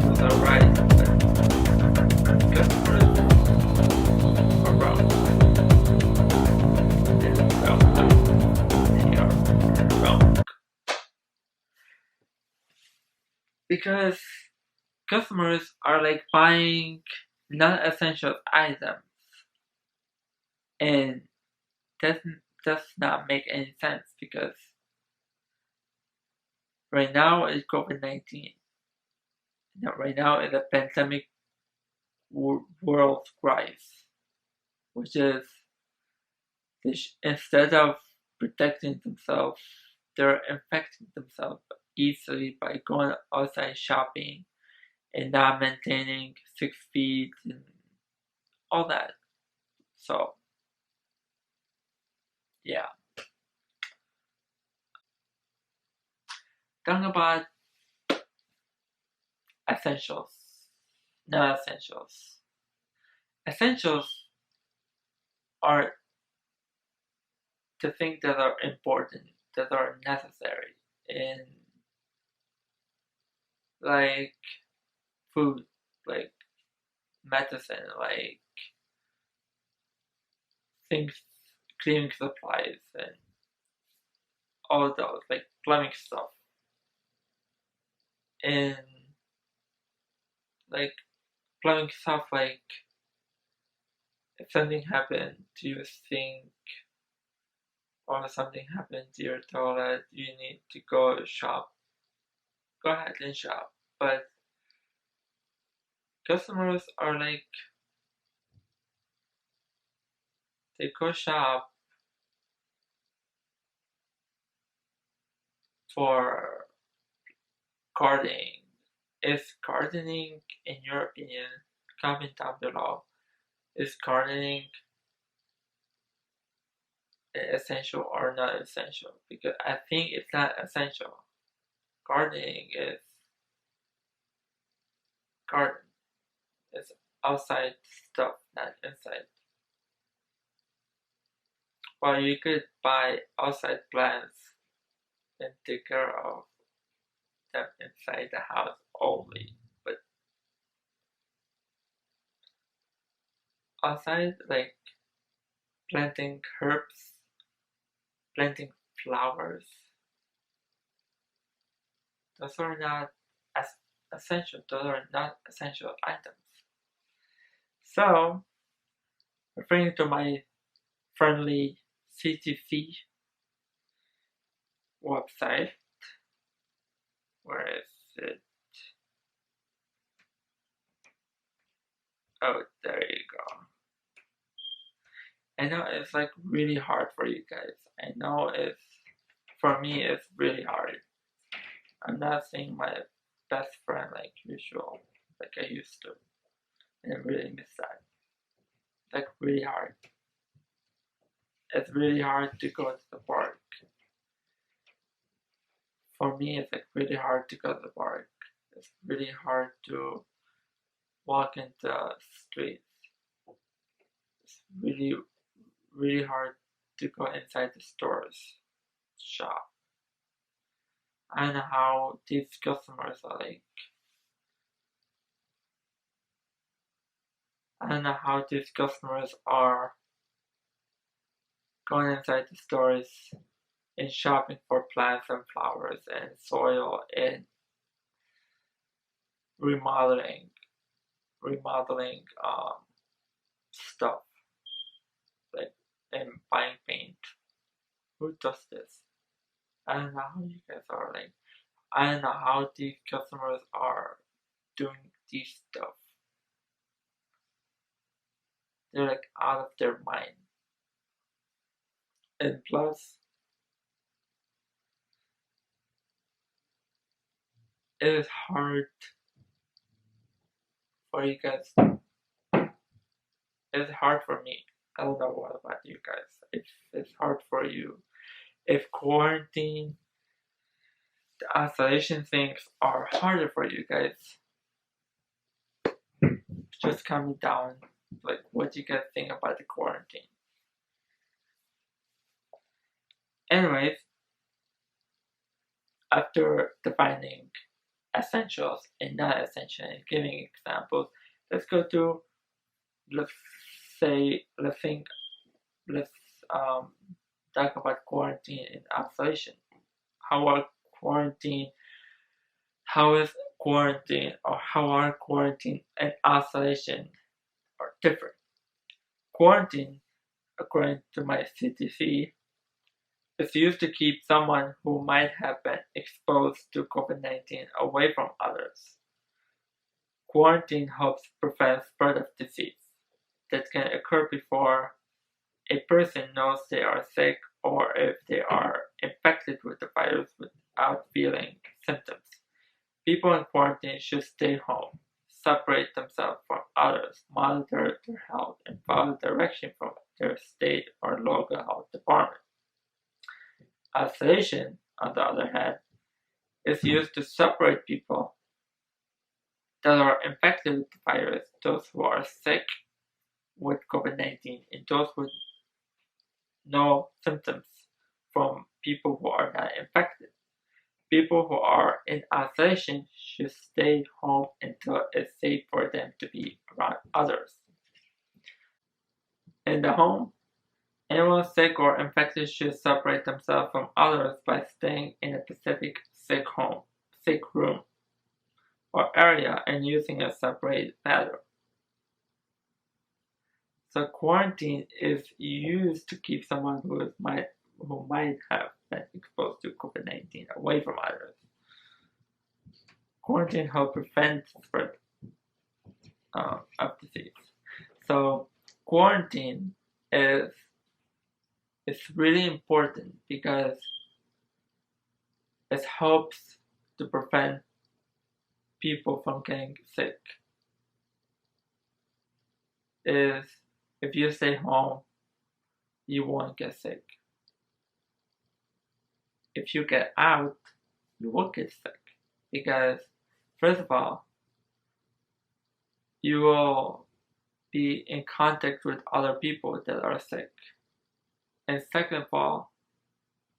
Those are right, but customers are wrong. They're wrong. They are wrong. Because customers are like buying non-essential items, and that does not make any sense because right now is COVID-19. Right now is a pandemic world crisis, which is instead of protecting themselves, they're infecting themselves easily by going outside shopping and not maintaining 6 feet and all that. So, yeah. Talking about essentials, not essentials. Essentials are the things that are important, that are necessary, in like food, like medicine, like things, cleaning supplies, and all those, like plumbing stuff. And like plumbing stuff, like if something happened to your sink or something happened to your toilet, you need to go shop. Go ahead and shop. But customers are like, they go shop for gardening. Is gardening, in your opinion, comment down below, is gardening essential or not essential? Because I think it's not essential. Gardening is garden. It's outside stuff, not inside. Well, you could buy outside plants and take care of them inside the house only. But outside, like planting herbs, planting flowers, those are not as essential. Those are not essential items. So, referring to my friendly CTC website, where is it? Oh, there you go. I know it's like really hard for you guys. I know it's, for me, it's really hard. I'm not seeing my best friend like usual, like I used to. And I really miss that. Like really hard. It's really hard to go to the park. For me, it's like really hard to go to the park. It's really hard to walk in the streets. It's really hard to go inside the stores, shop. I don't know how these customers are like. I don't know how these customers are going inside the stores and shopping for plants and flowers and soil and remodeling stuff, like, and buying paint. Who does this? I don't know how you guys are like. I don't know how these customers are doing this stuff. They're like out of their mind. And plus, it is hard for you guys. It's hard for me. I don't know what about you guys. If it's hard for you, if quarantine, the isolation things are harder for you guys, just comment down like what you guys think about the quarantine. Anyways, after defining essentials and non-essential. And giving examples, let's go to, let's talk about quarantine and isolation. How quarantine is quarantine, or how are quarantine and isolation are different? Quarantine, according to my CDC, is used to keep someone who might have been exposed to COVID-19 away from others. Quarantine helps prevent spread of disease that can occur before a person knows they are sick, or if they are infected with the virus without feeling symptoms. People in quarantine should stay home, separate themselves from others, monitor their health, and follow direction from their state or local health department. Isolation, on the other hand, is used to separate people that are infected with the virus, those who are sick with COVID-19, and those with no symptoms, from people who are not infected. People who are in isolation should stay home until it's safe for them to be around others. In the home, anyone sick or infected should separate themselves from others by staying in a specific sick room, or area, and using a separate bathroom. So quarantine is used to keep someone who might have been exposed to COVID-19 away from others. Quarantine helps prevent the spread of disease. So quarantine is really important because it helps to prevent people from getting sick. If you stay home, you won't get sick. If you get out, you will get sick, because first of all, you will be in contact with other people that are sick, and second of all,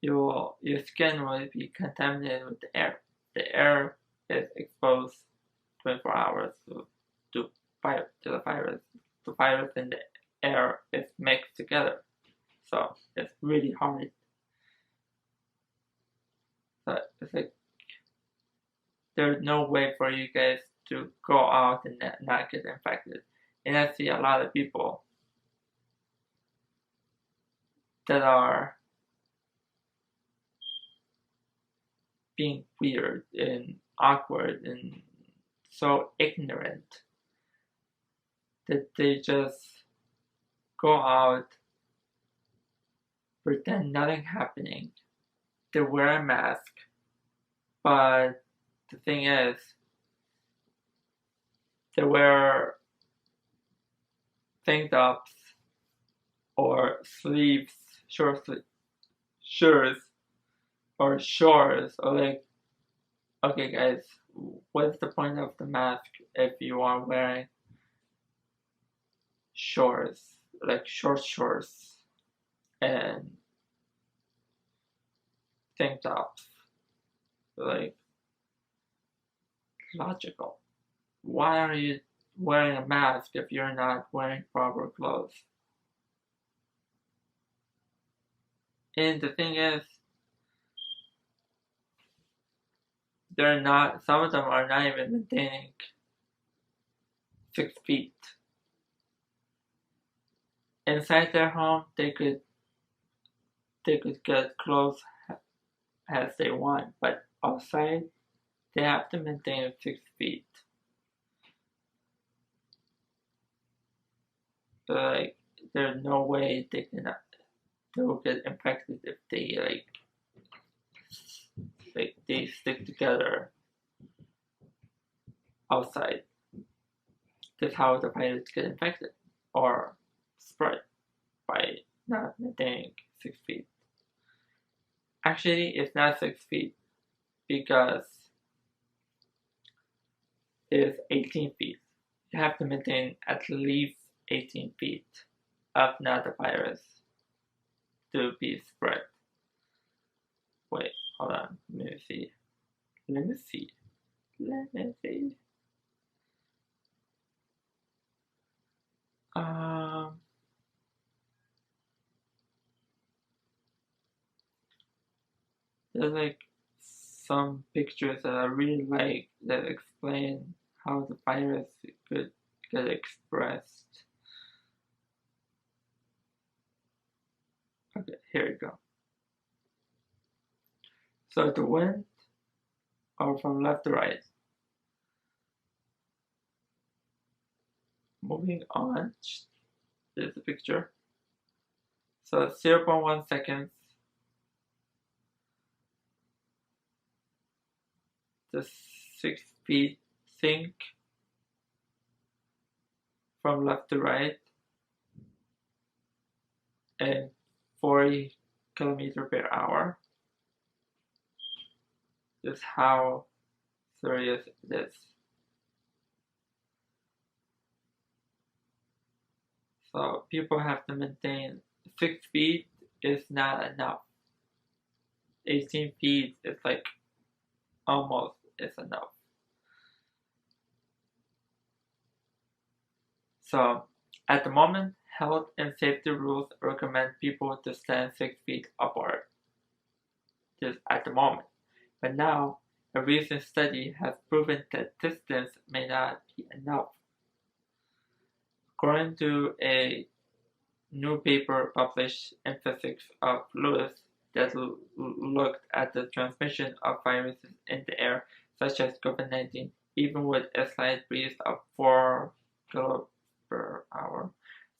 your skin will be contaminated with the air. The air is exposed 24 hours to the virus. The virus and the air is mixed together, so it's really hard. So it's like there's no way for you guys to go out and not get infected. And I see a lot of people that are being weird and awkward and so ignorant that they just go out, pretend nothing happening, they wear a mask, but the thing is, they wear tank tops or sleeves, short shirts or shorts, or like, okay guys, what's the point of the mask if you are wearing shorts, like short shorts and tank tops? Like, logical. Why are you wearing a mask if you're not wearing proper clothes? And the thing is, some of them are not even maintaining 6 feet. Inside their home, they could get clothes as they want, but outside, they have to maintain 6 feet. So like, there's no way they will get infected if they they stick together outside. That's how the virus get infected or spread, by not maintaining 6 feet. Actually, it's not 6 feet because it's 18 feet. You have to maintain at least 18 feet of not the virus to be spread. Wait, hold on. Let me see. Let me see. Um, there's like some pictures that I really like that explain how the virus could get expressed. Okay, here we go. So the wind, or from left to right. Moving on, there's a picture. So 0.1 seconds. The 6 feet sink from left to right, and 40 kilometers per hour. Just how serious it is. So people have to maintain 6 feet is not enough. 18 feet is like almost is enough. So at the moment, health and safety rules recommend people to stand 6 feet apart. Just at the moment. But now, a recent study has proven that distance may not be enough. According to a new paper published in Physics of Fluids that looked at the transmission of viruses in the air, such as COVID-19, even with a slight breeze of 4 km per hour,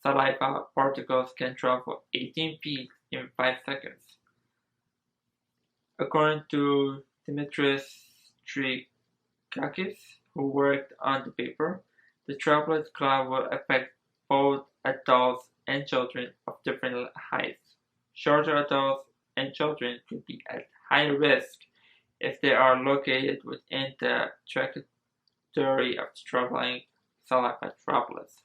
saliva particles can travel 18 feet in 5 seconds. According to Dimitris Trikakis, who worked on the paper, the droplet cloud will affect both adults and children of different heights. Shorter adults and children could be at high risk if they are located within the trajectory of traveling saliva droplets.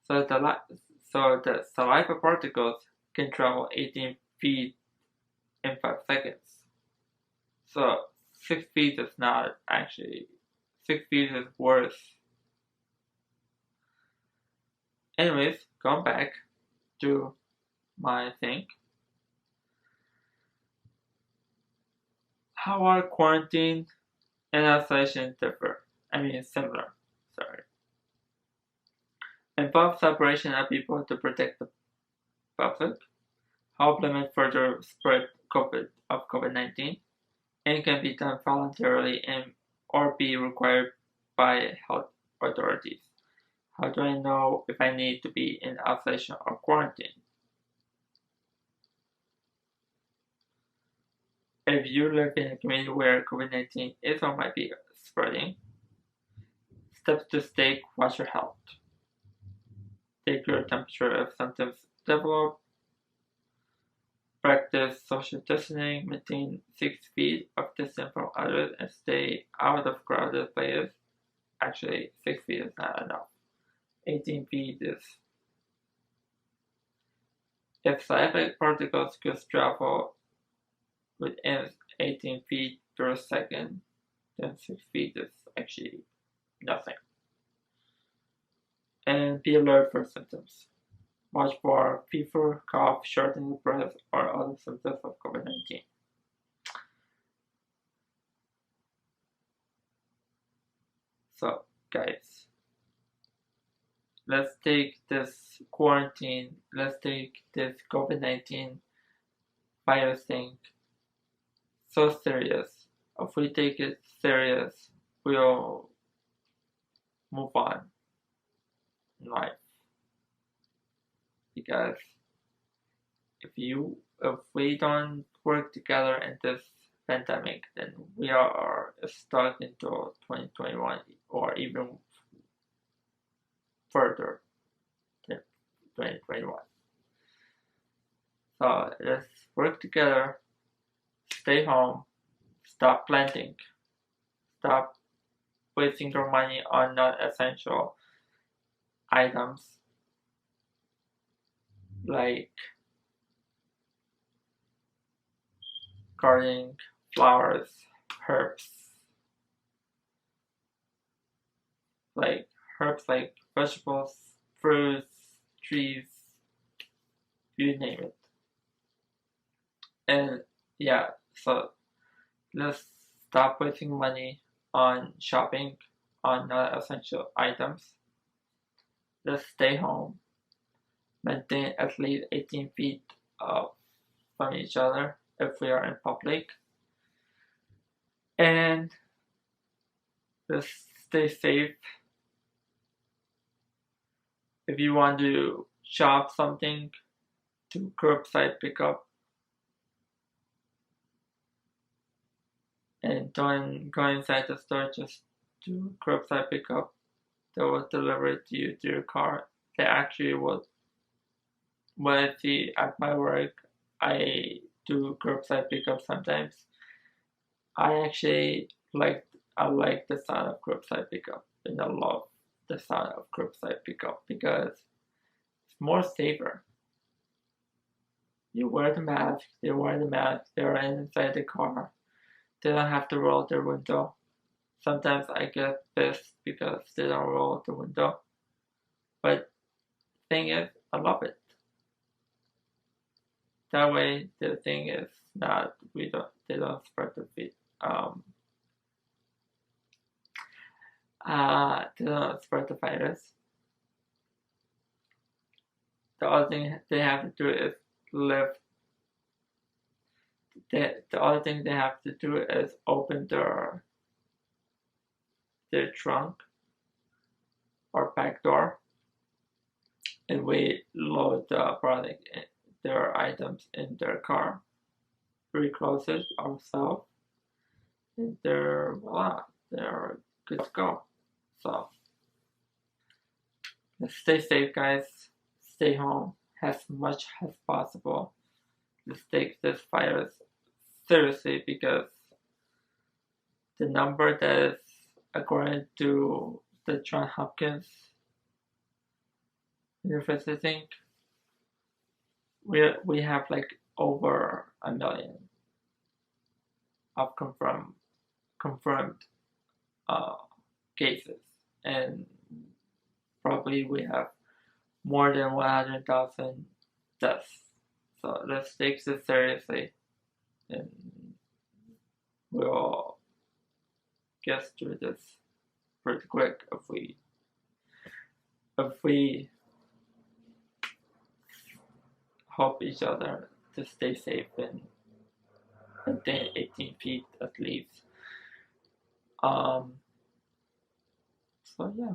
So the saliva particles can travel 18 feet in 5 seconds. So 6 feet is not actually, 6 feet is worse. Anyways, going back to my thing. How are quarantine and isolation similar. Sorry. Involve separation of people to protect the public. Help limit further spread of COVID-19, and can be done voluntarily or be required by health authorities. How do I know if I need to be in isolation or quarantine? If you live in a community where COVID-19 is or might be spreading, steps to take: watch your health. Take your temperature if symptoms develop. Practice social distancing, maintain 6 feet of distance from others, and stay out of crowded places. Actually, 6 feet is not enough. 18 feet is. If saliva particles could travel within 18 feet per second, then 6 feet is actually nothing. And be alert for symptoms. Watch for fever, cough, shortness of breath, or other symptoms of COVID-19. So, guys, let's take this quarantine, let's take this COVID-19 virus thing so serious. If we take it serious, we'll move on in life. Because if we don't work together in this pandemic, then we are stuck into 2021 or even further than 2021. So let's work together, stay home, stop planting, stop wasting your money on non-essential items like gardening, flowers, herbs, like vegetables, fruits, trees, you name it. And yeah, so let's stop wasting money on shopping on non-essential items. Let's stay home, maintain at least 18 feet from each other if we are in public, and let's stay safe. If you want to shop something, do curbside pickup, and don't go inside the store, just do curbside pickup. They will deliver it to you to your car. They actually will. When I see at my work, I do curbside pickup sometimes. I actually like the sound of curbside pickup, and I love the sound of curbside pickup because it's more safer. You wear the mask, they wear the mask, they're inside the car. They don't have to roll their window. Sometimes I get pissed because they don't roll the window. But the thing is, I love it. That way, the thing is not they don't spread the feet. They don't spread the virus. The other thing they have to do is live. The other thing they have to do is open their trunk or back door, and we load the product, their items in their car. We close it ourselves, and they're good to go. So let's stay safe, guys. Stay home as much as possible. Let's take this virus seriously because the number that is, according to the Johns Hopkins University, I think we have like over 1 million of confirmed cases, and probably we have more than 100,000 deaths. So let's take this seriously, and we'll get through this pretty quick if we help each other to stay safe and maintain 18 feet at least. So yeah.